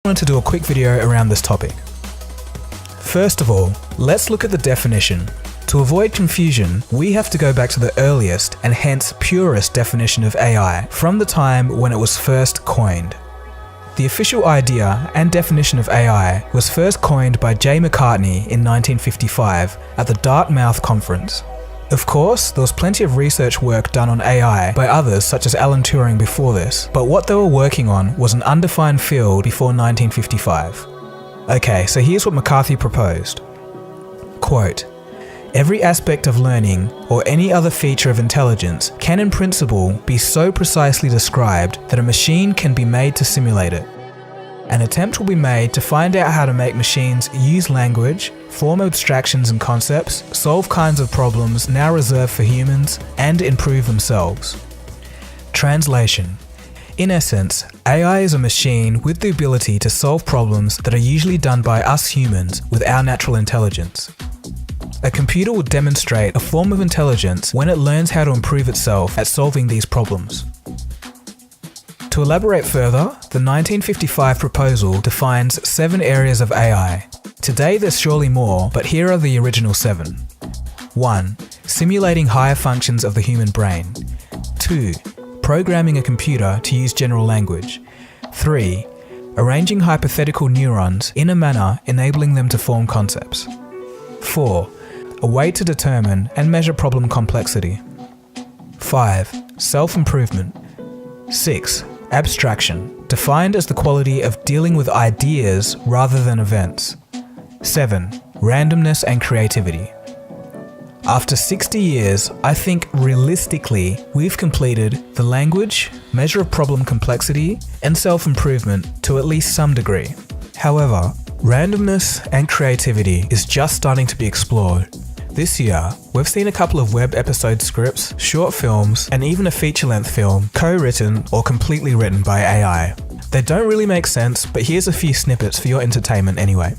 wanted to do a quick video around this topic. First of all, let's look at the definition. To avoid confusion, we have to go back to the earliest and hence purest definition of AI from the time when it was first coined. The official idea and definition of AI was first coined by J. McCartney in 1955 at the Dartmouth Conference. Of course, there was plenty of research work done on AI by others such as Alan Turing before this, but what they were working on was an undefined field before 1955. Okay, so here's what McCarthy proposed. Quote, "Every aspect of learning, or any other feature of intelligence, can in principle be so precisely described that a machine can be made to simulate it. An attempt will be made to find out how to make machines use language, form abstractions and concepts, solve kinds of problems now reserved for humans, and improve themselves." Translation. In essence, AI is a machine with the ability to solve problems that are usually done by us humans with our natural intelligence. A computer will demonstrate a form of intelligence when it learns how to improve itself at solving these problems. To elaborate further, the 1955 proposal defines 7 areas of AI. Today there's surely more, but here are the original 7. 1. Simulating higher functions of the human brain. 2. Programming a computer to use general language. 3. Arranging hypothetical neurons in a manner enabling them to form concepts. 4. A way to determine and measure problem complexity. 5. Self-improvement. 6. Abstraction, defined as the quality of dealing with ideas rather than events. 7. Randomness and creativity. After 60 years, I think realistically we've completed the language, measure of problem complexity, and self-improvement to at least some degree. However, randomness and creativity is just starting to be explored. This year, we've seen a couple of web episode scripts, short films, and even a feature-length film co-written or completely written by AI. They don't really make sense, but here's a few snippets for your entertainment anyway.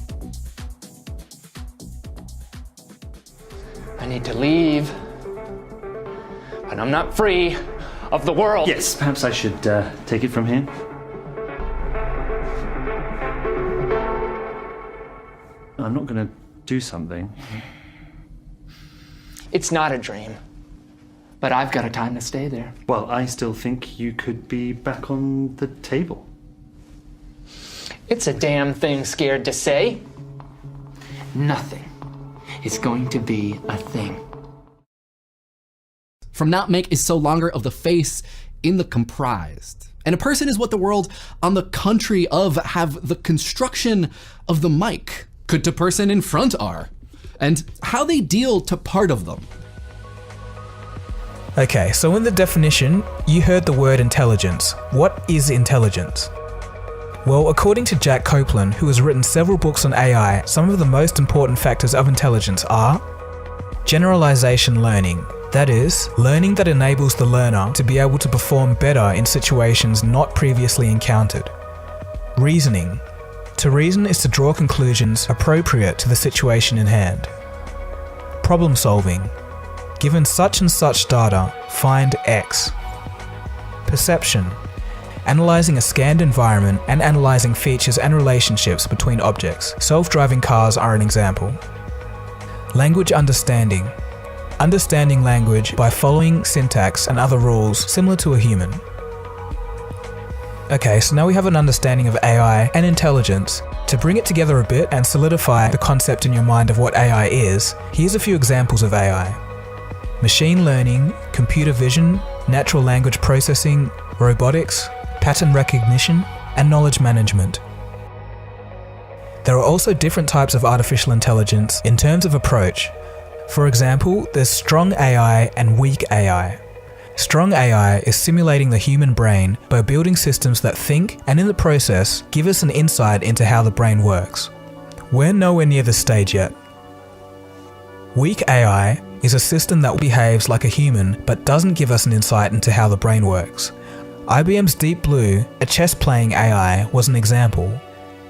I need to leave, but I'm not free of the world. Yes, perhaps I should take it from here. I'm not going to do something. It's not a dream, but I've got a time to stay there. Well, I still think you could be back on the table. It's a damn thing scared to say. Nothing is going to be a thing. From not make is so longer of the face in the comprised. And a person is what the world on the country of have the construction of the mic could to person in front are, and how they deal to part of them. Okay, so in the definition, you heard the word intelligence. What is intelligence? Well, according to Jack Copeland, who has written several books on AI, some of the most important factors of intelligence are generalization learning. That is, learning that enables the learner to be able to perform better in situations not previously encountered. Reasoning. To reason is to draw conclusions appropriate to the situation in hand. Problem solving. Given such and such data, find X. Perception. Analyzing a scanned environment and analyzing features and relationships between objects. Self-driving cars are an example. Language understanding. Understanding language by following syntax and other rules similar to a human. Okay, so now we have an understanding of AI and intelligence. To bring it together a bit and solidify the concept in your mind of what AI is, here's a few examples of AI. Machine learning, computer vision, natural language processing, robotics, pattern recognition, and knowledge management. There are also different types of artificial intelligence in terms of approach. For example, there's strong AI and weak AI. Strong AI is simulating the human brain by building systems that think and in the process give us an insight into how the brain works. We're nowhere near this stage yet. Weak AI is a system that behaves like a human but doesn't give us an insight into how the brain works. IBM's Deep Blue, a chess-playing AI, was an example.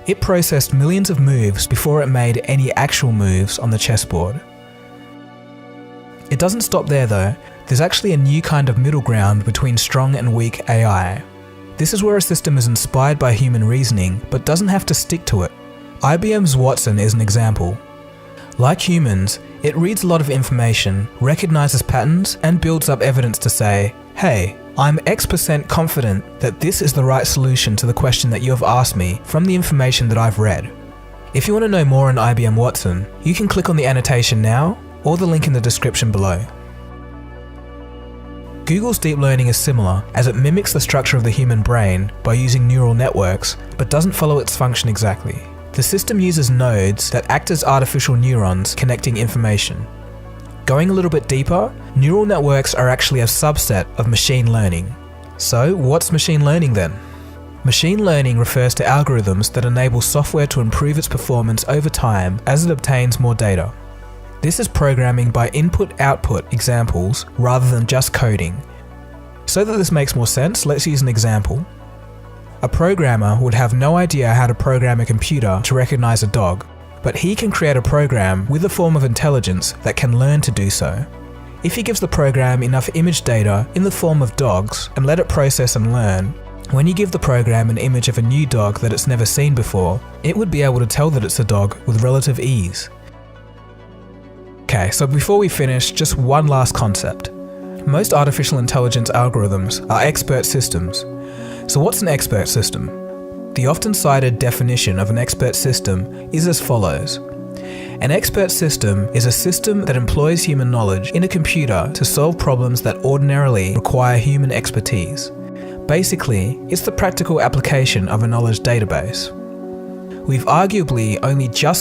It processed millions of moves before it made any actual moves on the chessboard. It doesn't stop there though. There's actually a new kind of middle ground between strong and weak AI. This is where a system is inspired by human reasoning but doesn't have to stick to it. IBM's Watson is an example. Like humans, it reads a lot of information, recognizes patterns, and builds up evidence to say, hey, I'm X% confident that this is the right solution to the question that you have asked me from the information that I've read. If you want to know more on IBM Watson, you can click on the annotation now or the link in the description below. Google's deep learning is similar, as it mimics the structure of the human brain by using neural networks, but doesn't follow its function exactly. The system uses nodes that act as artificial neurons connecting information. Going a little bit deeper, neural networks are actually a subset of machine learning. So what's machine learning then? Machine learning refers to algorithms that enable software to improve its performance over time as it obtains more data. This is programming by input-output examples rather than just coding. So that this makes more sense, let's use an example. A programmer would have no idea how to program a computer to recognize a dog, but he can create a program with a form of intelligence that can learn to do so. If he gives the program enough image data in the form of dogs and let it process and learn, when you give the program an image of a new dog that it's never seen before, it would be able to tell that it's a dog with relative ease. Okay, so before we finish, just one last concept. Most artificial intelligence algorithms are expert systems. So what's an expert system? The often cited definition of an expert system is as follows. An expert system is a system that employs human knowledge in a computer to solve problems that ordinarily require human expertise. Basically, it's the practical application of a knowledge database. We've arguably only just